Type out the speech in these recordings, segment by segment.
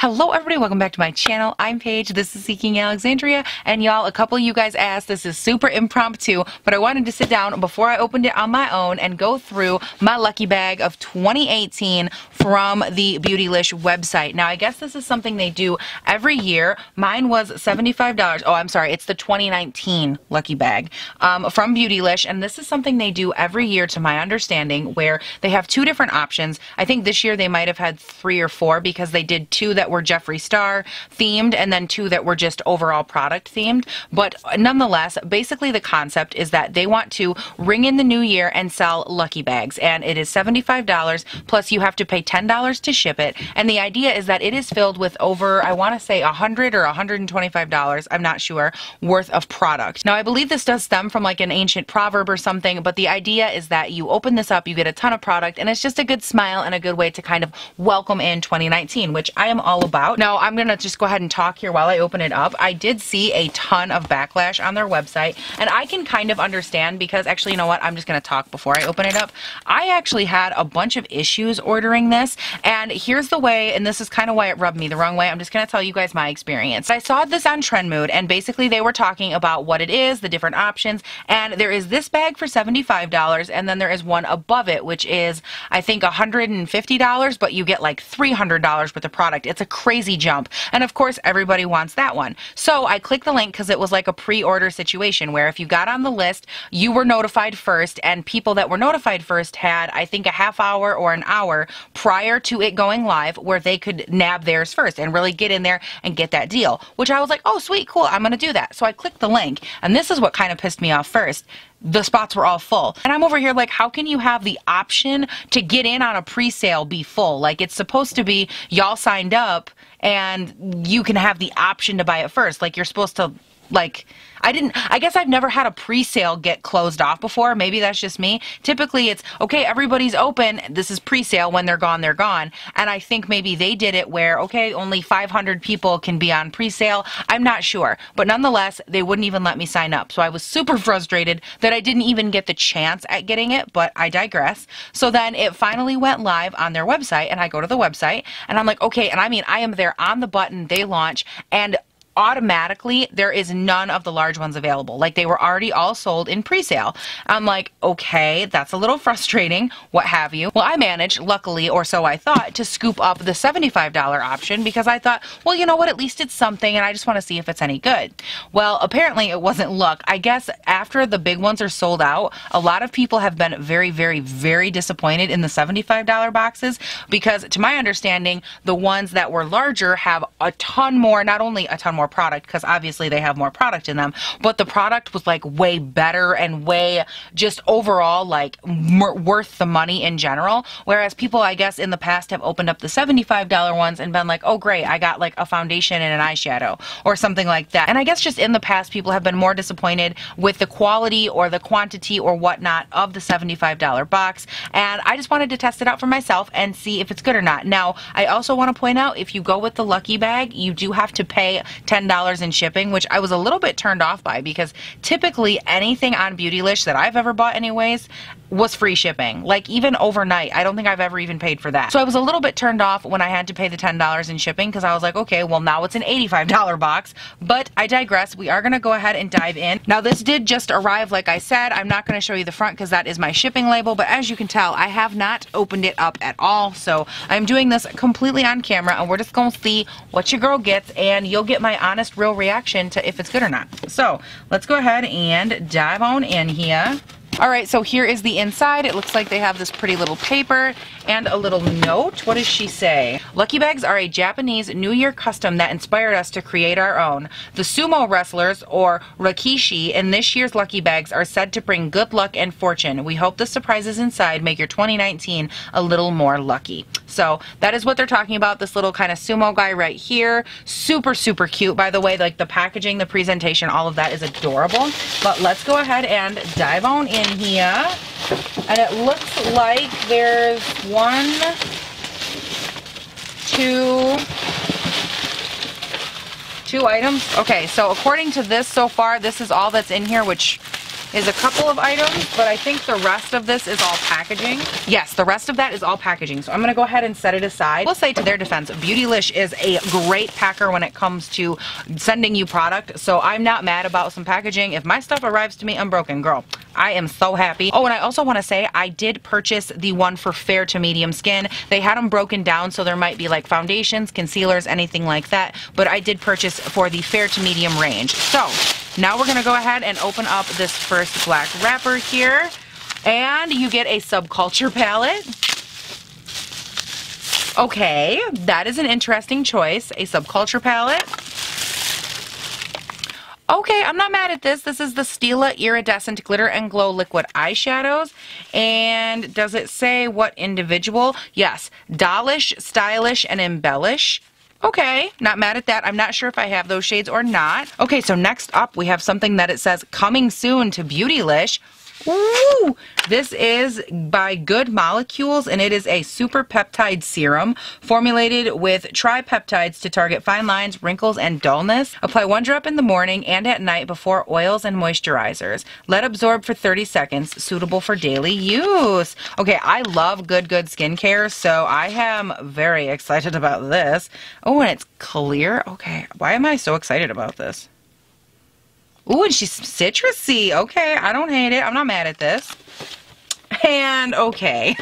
Hello everybody, welcome back to my channel. I'm Paige, this is Seeking Alexandria, and y'all, a couple of you guys asked, this is super impromptu, but I wanted to sit down before I opened it on my own and go through my lucky bag of 2018 from the Beautylish website. Now, I guess this is something they do every year. Mine was $75. Oh, I'm sorry, it's the 2019 lucky bag from Beautylish, and this is something they do every year to my understanding, where they have two different options. I think this year they might have had 3 or 4 because they did 2 that were Jeffree Star themed and then 2 that were just overall product themed. But nonetheless, basically the concept is that they want to ring in the new year and sell lucky bags, and it is $75 plus you have to pay $10 to ship it. And the idea is that it is filled with over, I want to say $100 or $125, I'm not sure, worth of product. Now, I believe this does stem from like an ancient proverb or something, but the idea is that you open this up, you get a ton of product, and it's just a good smile and a good way to kind of welcome in 2019, which I am all about. Now, I'm gonna just go ahead and talk here while I open it up. I did see a ton of backlash on their website, and I can kind of understand because actually, you know what? I'm just gonna talk before I open it up. I actually had a bunch of issues ordering this, and here's the way, and this is kind of why it rubbed me the wrong way. I'm just gonna tell you guys my experience. I saw this on Trendmood, and basically they were talking about what it is, the different options, and there is this bag for $75, and then there is one above it, which is, I think, $150, but you get like $300 worth of product. It's a crazy jump, and of course everybody wants that one. So I clicked the link because it was like a pre-order situation where if you got on the list, you were notified first, and people that were notified first had, I think, a half hour or an hour prior to it going live where they could nab theirs first and really get in there and get that deal, which I was like, oh sweet, cool, I'm gonna do that. So I clicked the link, and this is what kind of pissed me off first. The spots were all full. And I'm over here like, how can you have the option to get in on a pre-sale be full? Like, it's supposed to be y'all signed up and you can have the option to buy it first. Like, you're supposed to, like, I guess I've never had a pre-sale get closed off before. Maybe that's just me. Typically it's, okay, everybody's open, this is pre-sale, when they're gone, they're gone. And I think maybe they did it where, okay, only 500 people can be on pre-sale. I'm not sure. But nonetheless, they wouldn't even let me sign up. So I was super frustrated that I didn't even get the chance at getting it, but I digress. So then it finally went live on their website, and I go to the website, and I'm like, okay, and I mean, I am there on the button, they launch, and automatically there is none of the large ones available. Like, they were already all sold in pre-sale. I'm like, okay, that's a little frustrating, what have you. Well, I managed, luckily, or so I thought, to scoop up the $75 option because I thought, well, you know what, at least it's something and I just want to see if it's any good. Well, apparently it wasn't luck. I guess after the big ones are sold out, a lot of people have been very, very, very disappointed in the $75 boxes because, to my understanding, the ones that were larger have a ton more, not only a ton more product, because obviously they have more product in them, but the product was like way better and way just overall like worth the money in general. Whereas people, I guess, in the past have opened up the $75 ones and been like, oh great, I got like a foundation and an eyeshadow or something like that. And I guess just in the past people have been more disappointed with the quality or the quantity or whatnot of the $75 box, and I just wanted to test it out for myself and see if it's good or not. Now, I also want to point out, if you go with the lucky bag, you do have to pay $10 in shipping, which I was a little bit turned off by because typically anything on Beautylish that I've ever bought anyways was free shipping. Like, even overnight, I don't think I've ever even paid for that. So I was a little bit turned off when I had to pay the $10 in shipping because I was like, okay, well now it's an $85 box, but I digress. We are going to go ahead and dive in. Now, this did just arrive, like I said. I'm not going to show you the front because that is my shipping label, but as you can tell, I have not opened it up at all. So I'm doing this completely on camera, and we're just going to see what your girl gets, and you'll get my honest, real reaction to if it's good or not. So let's go ahead and dive on in here. Alright, so here is the inside. It looks like they have this pretty little paper and a little note. What does she say? Lucky bags are a Japanese New Year custom that inspired us to create our own. The sumo wrestlers, or Rikishi, in this year's lucky bags are said to bring good luck and fortune. We hope the surprises inside make your 2019 a little more lucky. So that is what they're talking about, this little kind of sumo guy right here. Super, super cute, by the way. Like, the packaging, the presentation, all of that is adorable. But let's go ahead and dive on in here. And it looks like there's 1, 2 items. Okay, so according to this so far, this is all that's in here, which is a couple of items, but I think the rest of this is all packaging. Yes, the rest of that is all packaging. So I'm gonna go ahead and set it aside. We'll say to their defense, Beautylish is a great packer when it comes to sending you product. So I'm not mad about some packaging. If my stuff arrives to me unbroken, girl, I am so happy. Oh, and I also want to say I did purchase the one for fair to medium skin. They had them broken down, so there might be like foundations, concealers, anything like that. But I did purchase for the fair to medium range. So now we're gonna go ahead and open up this first black wrapper here, and you get a Subculture palette. Okay, that is an interesting choice, a Subculture palette. Okay, I'm not mad at this. This is the Stila Iridescent Glitter and Glow Liquid Eyeshadows. And does it say what individual? Yes, Dollish, Stylish, and Embellish. Okay, not mad at that. I'm not sure if I have those shades or not. Okay, so next up we have something that it says coming soon to Beautylish. Ooh, this is by Good Molecules, and it is a super peptide serum formulated with tripeptides to target fine lines, wrinkles, and dullness. Apply 1 drop in the morning and at night before oils and moisturizers. Let absorb for 30 seconds, suitable for daily use. Okay, I love good skincare, so I am very excited about this. Oh, and it's clear. Okay, why am I so excited about this? Ooh, and she's citrusy. Okay, I don't hate it. I'm not mad at this. And okay,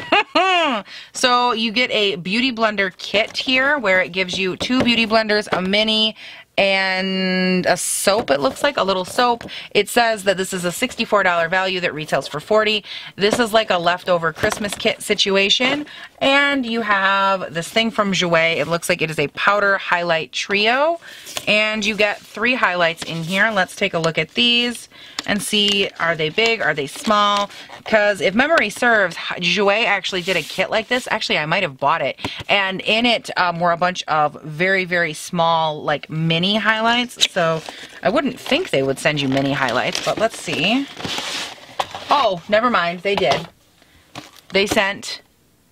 so you get a beauty blender kit here where it gives you 2 beauty blenders, a mini, and a soap. It looks like a little soap. It says that this is a $64 value that retails for $40. This is like a leftover Christmas kit situation. And you have this thing from Jouer. It looks like it is a powder highlight trio. And you get 3 highlights in here. Let's take a look at these and see, are they big, are they small? Because if memory serves, Jouer actually did a kit like this. Actually, I might have bought it. And in it were a bunch of very small, like, mini highlights. So I wouldn't think they would send you mini highlights, but let's see. Oh, never mind. They did. They sent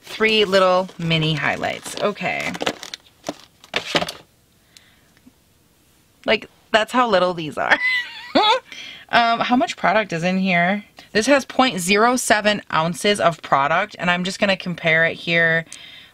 3 little mini highlights. Okay. Like, that's how little these are. How much product is in here? This has 0.07 ounces of product, and I'm just going to compare it here.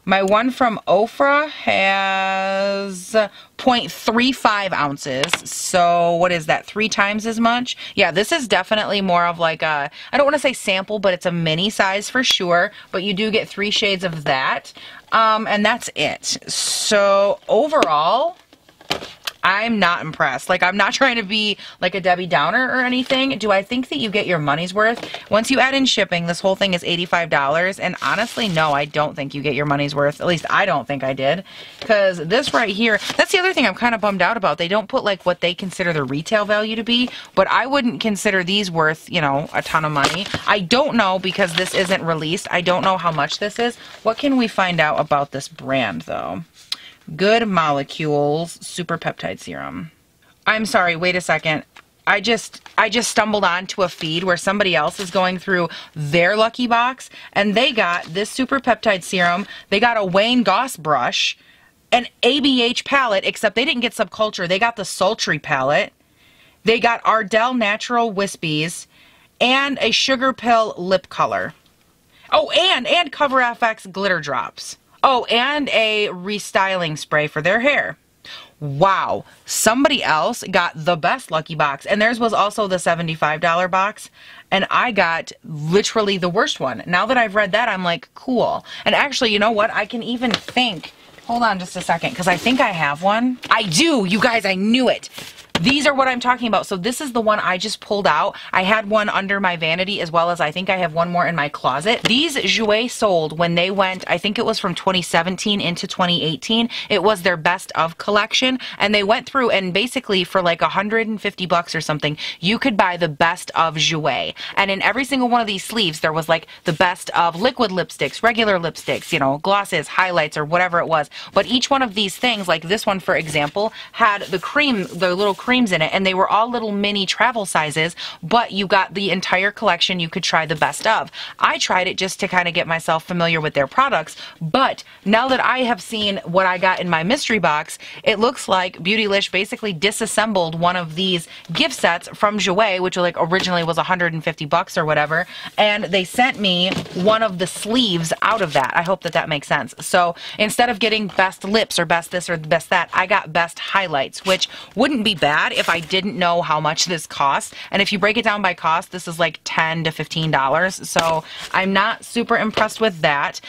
My one from Ofra has 0.35 ounces. So what is that, 3 times as much? Yeah, this is definitely more of like a, I don't want to say sample, but it's a mini size for sure. But you do get 3 shades of that. And that's it. So overall, I'm not impressed. Like, I'm not trying to be like a Debbie Downer or anything. Do I think that you get your money's worth? Once you add in shipping, this whole thing is $85. And honestly, no, I don't think you get your money's worth. At least I don't think I did. Because this right here, that's the other thing I'm kind of bummed out about. They don't put like what they consider the retail value to be. But I wouldn't consider these worth, you know, a ton of money. I don't know because this isn't released. I don't know how much this is. What can we find out about this brand though? Good Molecules Super Peptide Serum. I'm sorry, wait a second. I just stumbled onto a feed where somebody else is going through their lucky box, and they got this Super Peptide Serum. They got a Wayne Goss brush, an ABH palette, except they didn't get Subculture. They got the Sultry palette. They got Ardell Natural Wispies, and a Sugar Pill lip color. Oh, and Cover FX glitter drops. Oh, and a restyling spray for their hair. Wow, somebody else got the best lucky box, and theirs was also the $75 box, and I got literally the worst one. Now that I've read that, I'm like, cool. And actually, you know what? I can even think, hold on just a second, because I think I have one. I do, you guys, I knew it. These are what I'm talking about. So this is the one I just pulled out. I had one under my vanity as well as I think I have one more in my closet. These Jouer sold when they went, I think it was from 2017 into 2018. It was their best of collection, and they went through and basically for like $150 or something, you could buy the best of Jouer. And in every single one of these sleeves, there was like the best of liquid lipsticks, regular lipsticks, you know, glosses, highlights, or whatever it was. But each one of these things, like this one for example, had the cream, the little creams in it, and they were all little mini travel sizes, but you got the entire collection you could try the best of. I tried it just to kind of get myself familiar with their products, but now that I have seen what I got in my mystery box, it looks like Beautylish basically disassembled one of these gift sets from Jouer, which like originally was $150 or whatever, and they sent me one of the sleeves out of that. I hope that makes sense. So instead of getting best lips or best this or best that, I got best highlights, which wouldn't be bad if I didn't know how much this costs. And if you break it down by cost, this is like $10 to $15. So I'm not super impressed with that.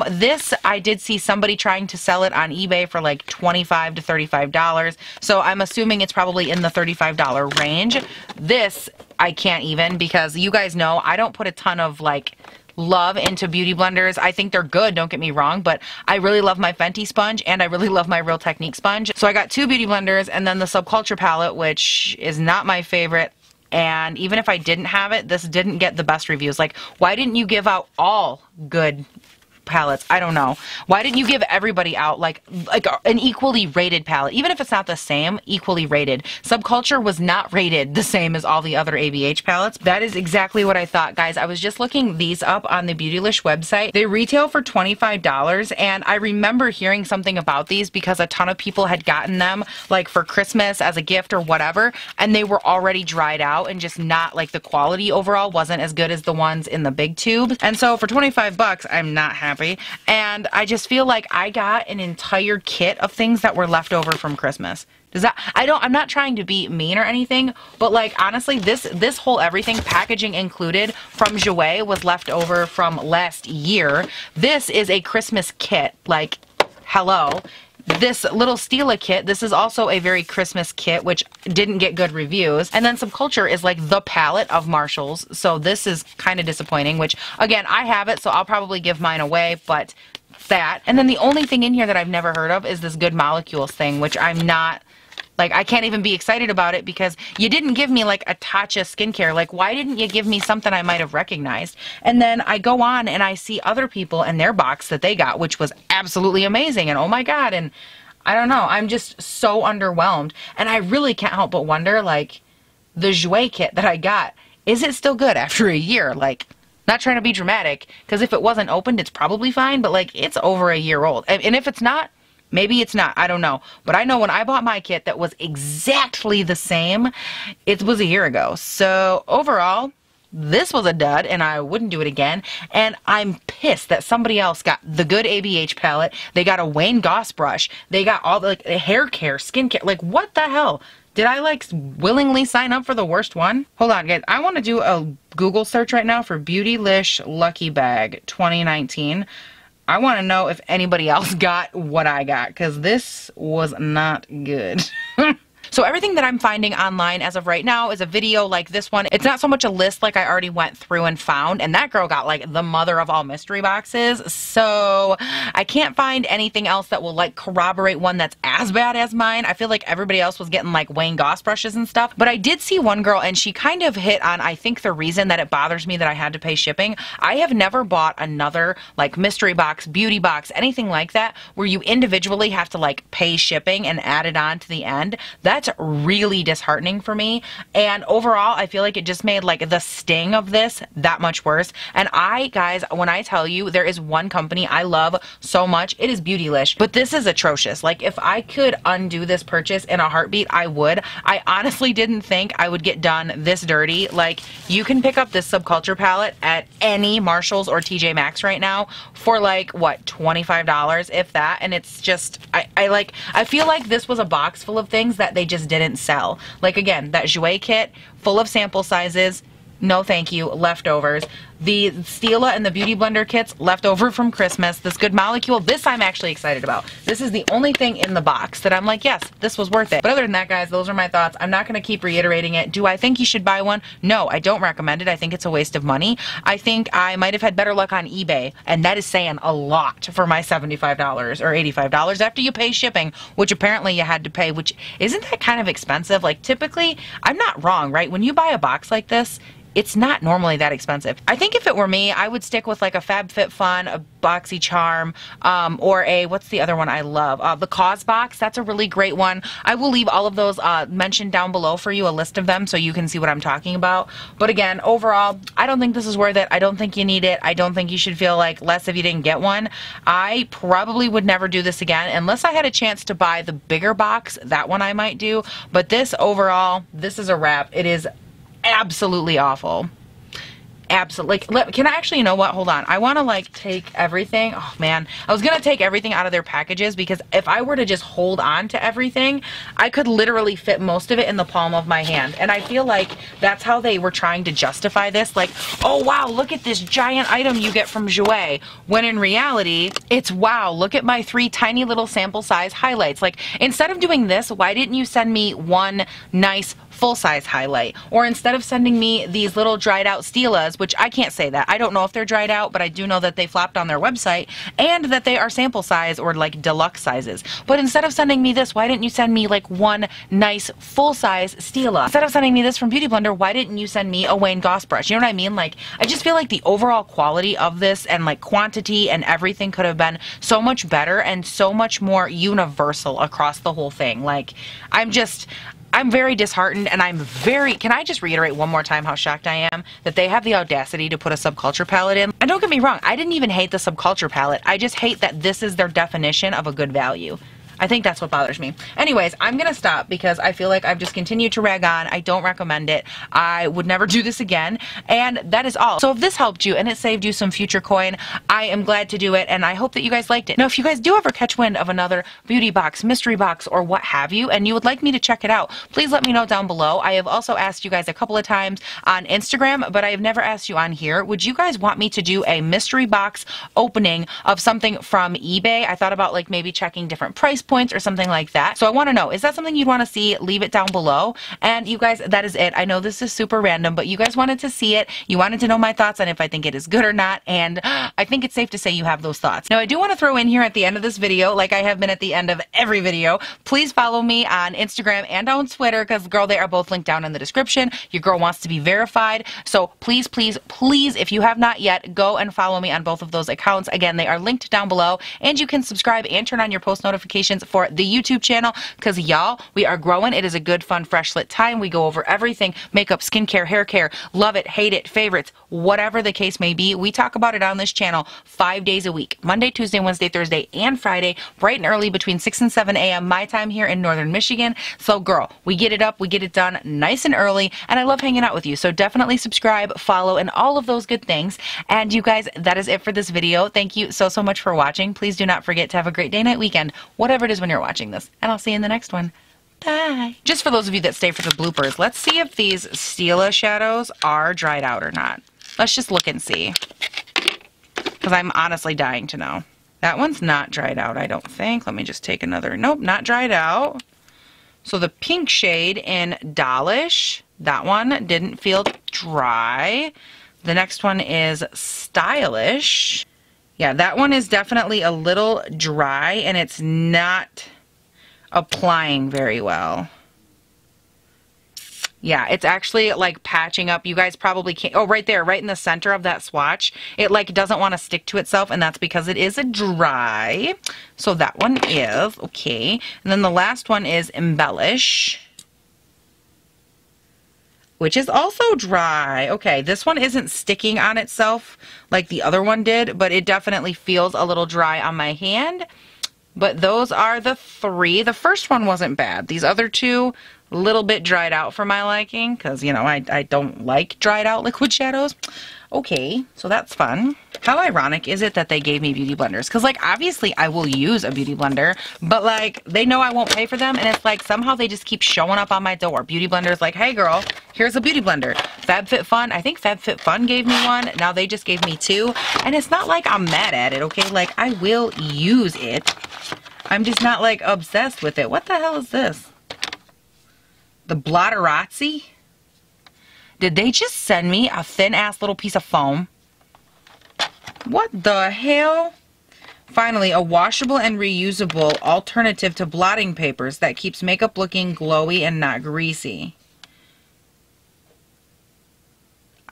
This, I did see somebody trying to sell it on eBay for like $25 to $35. So I'm assuming it's probably in the $35 range. This, I can't even, because you guys know I don't put a ton of like love into beauty blenders. I think they're good, don't get me wrong, but I really love my Fenty sponge and I really love my Real Technique sponge. So I got two beauty blenders and then the Subculture palette, which is not my favorite. And even if I didn't have it, this didn't get the best reviews. Like, why didn't you give out all good palettes? I don't know. Why didn't you give everybody out like an equally rated palette? Even if it's not the same, equally rated. Subculture was not rated the same as all the other ABH palettes. That is exactly what I thought, guys. I was just looking these up on the Beautylish website. They retail for $25, and I remember hearing something about these because a ton of people had gotten them like for Christmas as a gift or whatever, and they were already dried out and just not like the quality overall wasn't as good as the ones in the big tube. And so for $25, I'm not happy. And I just feel like I got an entire kit of things that were left over from Christmas. Does that, I'm not trying to be mean or anything, but like honestly, this whole everything, packaging included, from Jouer was left over from last year. This is a Christmas kit, like, hello. This little Stila kit, this is also a very Christmas kit, which didn't get good reviews. And then Subculture is like the palette of Marshalls, so this is kind of disappointing, which again, I have it, so I'll probably give mine away, but that. And then the only thing in here that I've never heard of is this Good Molecules thing, which I'm not, like, I can't even be excited about it because you didn't give me like a Tatcha skincare. Like, why didn't you give me something I might have recognized? And then I go on and I see other people and their box that they got, which was absolutely amazing. And oh my God. And I don't know. I'm just so underwhelmed. And I really can't help but wonder, like, the Jouer kit that I got, is it still good after a year? Like, not trying to be dramatic, because if it wasn't opened, it's probably fine. But like, it's over a year old. And if it's not, maybe it's not, I don't know. But I know when I bought my kit that was exactly the same, it was a year ago. So overall, this was a dud and I wouldn't do it again. And I'm pissed that somebody else got the good ABH palette. They got a Wayne Goss brush. They got all the like hair care, skin care. Like, what the hell? Did I like willingly sign up for the worst one? Hold on, guys. I want to do a Google search right now for Beautylish Lucky Bag 2019. I want to know if anybody else got what I got, because this was not good. So everything that I'm finding online as of right now is a video like this one. It's not so much a list like I already went through and found, and that girl got like the mother of all mystery boxes. So I can't find anything else that will like corroborate one that's as bad as mine. I feel like everybody else was getting like Wayne Goss brushes and stuff. But I did see one girl and she kind of hit on, I think, the reason that it bothers me that I had to pay shipping. I have never bought another like mystery box, beauty box, anything like that where you individually have to like pay shipping and add it on to the end. That's really disheartening for me, and overall I feel like it just made like the sting of this that much worse. And guys, when I tell you there is one company I love so much, it is Beautylish, but this is atrocious. Like, if I could undo this purchase in a heartbeat, I would. I honestly didn't think I would get done this dirty. Like, you can pick up this Subculture palette at any Marshalls or TJ Maxx right now for like, what, $25 if that, and it's just, I feel like this was a box full of things that they just didn't sell. Like, again, that Jouer kit full of sample sizes, no thank you, leftovers. The Stila and the Beauty Blender kits left over from Christmas. This Good Molecule, this I'm actually excited about. This is the only thing in the box that I'm like, yes, this was worth it. But other than that, guys, those are my thoughts. I'm not going to keep reiterating it. Do I think you should buy one? No, I don't recommend it. I think it's a waste of money. I think I might have had better luck on eBay, and that is saying a lot for my $75 or $85 after you pay shipping, which apparently you had to pay, which isn't that kind of expensive? Like, typically, I'm not wrong, right? When you buy a box like this, it's not normally that expensive. I think if it were me, I would stick with like a Fab Fit Fun, a Boxycharm, or a, what's the other one I love? The Causebox. That's a really great one. I will leave all of those mentioned down below for you, a list of them, so you can see what I'm talking about. But again, overall, I don't think this is worth it. I don't think you need it. I don't think you should feel like less if you didn't get one. I probably would never do this again unless I had a chance to buy the bigger box. That one I might do. But this overall, this is a wrap. It is absolutely awful. Absolutely. Like, can I actually, you know what? Hold on. I want to like take everything. Oh man, I was going to take everything out of their packages because if I were to just hold on to everything, I could literally fit most of it in the palm of my hand. And I feel like that's how they were trying to justify this. Like, oh wow, look at this giant item you get from Jouer. When in reality, it's wow, look at my 3 tiny little sample size highlights. Like, instead of doing this, why didn't you send me one nice full-size highlight? Or instead of sending me these little dried out Stilas, which I can't say that. I don't know if they're dried out, but I do know that they flopped on their website and that they are sample size or like deluxe sizes. But instead of sending me this, why didn't you send me like one nice full-size Stila? Instead of sending me this from Beauty Blender, why didn't you send me a Wayne Goss brush? You know what I mean? Like, I just feel like the overall quality of this and like quantity and everything could have been so much better and so much more universal across the whole thing. Like, I'm very disheartened, and can I just reiterate one more time how shocked I am that they have the audacity to put a subculture palette in? And don't get me wrong, I didn't even hate the subculture palette. I just hate that this is their definition of a good value. I think that's what bothers me. Anyways, I'm going to stop because I feel like I've just continued to rag on. I don't recommend it. I would never do this again. And that is all. So if this helped you and it saved you some future coin, I am glad to do it. And I hope that you guys liked it. Now, if you guys do ever catch wind of another beauty box, mystery box, or what have you, and you would like me to check it out, please let me know down below. I have also asked you guys a couple of times on Instagram, but I have never asked you on here. Would you guys want me to do a mystery box opening of something from eBay? I thought about like maybe checking different price points or something like that. So I want to know, is that something you'd want to see? Leave it down below. And you guys, that is it. I know this is super random, but you guys wanted to see it. You wanted to know my thoughts on if I think it is good or not. And I think it's safe to say you have those thoughts. Now, I do want to throw in here at the end of this video, like I have been at the end of every video, please follow me on Instagram and on Twitter because, girl, they are both linked down in the description. Your girl wants to be verified. So please, please, please, if you have not yet, go and follow me on both of those accounts. Again, they are linked down below, and you can subscribe and turn on your post notifications for the YouTube channel because, y'all, we are growing. It is a good, fun, fresh lit time. We go over everything: makeup, skincare, hair care, love it, hate it, favorites, whatever the case may be. We talk about it on this channel 5 days a week: Monday, Tuesday, Wednesday, Thursday, and Friday, bright and early between 6 and 7 a.m. my time here in Northern Michigan. So, girl, we get it up, we get it done nice and early, and I love hanging out with you. So definitely subscribe, follow, and all of those good things. And you guys, that is it for this video. Thank you so, so much for watching. Please do not forget to have a great day, night, weekend, whatever it is when you're watching this. And I'll see you in the next one. Bye. Just for those of you that stay for the bloopers, let's see if these Stila shadows are dried out or not. Let's just look and see, because I'm honestly dying to know. That one's not dried out, I don't think. Let me just take another. Nope, not dried out. So the pink shade in Beautylish, that one didn't feel dry. The next one is Stylish. Yeah, that one is definitely a little dry, and it's not applying very well. Yeah, it's actually like patching up. You guys probably can't. Oh, right there, right in the center of that swatch. It like doesn't want to stick to itself, and that's because it is a dry. So that one is okay. And then the last one is Embellish, which is also dry. Okay, this one isn't sticking on itself like the other one did, but it definitely feels a little dry on my hand. But those are the 3. The first one wasn't bad. These other 2, a little bit dried out for my liking, because, you know, I don't like dried out liquid shadows. Okay, so that's fun. How ironic is it that they gave me beauty blenders? Because, like, obviously I will use a beauty blender, but, like, they know I won't pay for them, and it's like somehow they just keep showing up on my door. Beauty blenders like, hey, girl, here's a beauty blender. Fab Fit Fun, I think Fab Fit Fun gave me one. Now they just gave me 2, and it's not like I'm mad at it, okay? Like, I will use it. I'm just not, like, obsessed with it. What the hell is this? The Blotterazzi? Did they just send me a thin-ass little piece of foam? What the hell? Finally, a washable and reusable alternative to blotting papers that keeps makeup looking glowy and not greasy.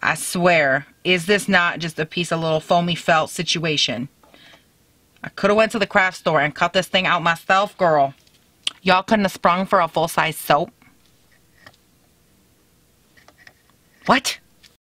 I swear, is this not just a piece of little foamy felt situation? I could have went to the craft store and cut this thing out myself, girl. Y'all couldn't have sprung for a full-size soap? What?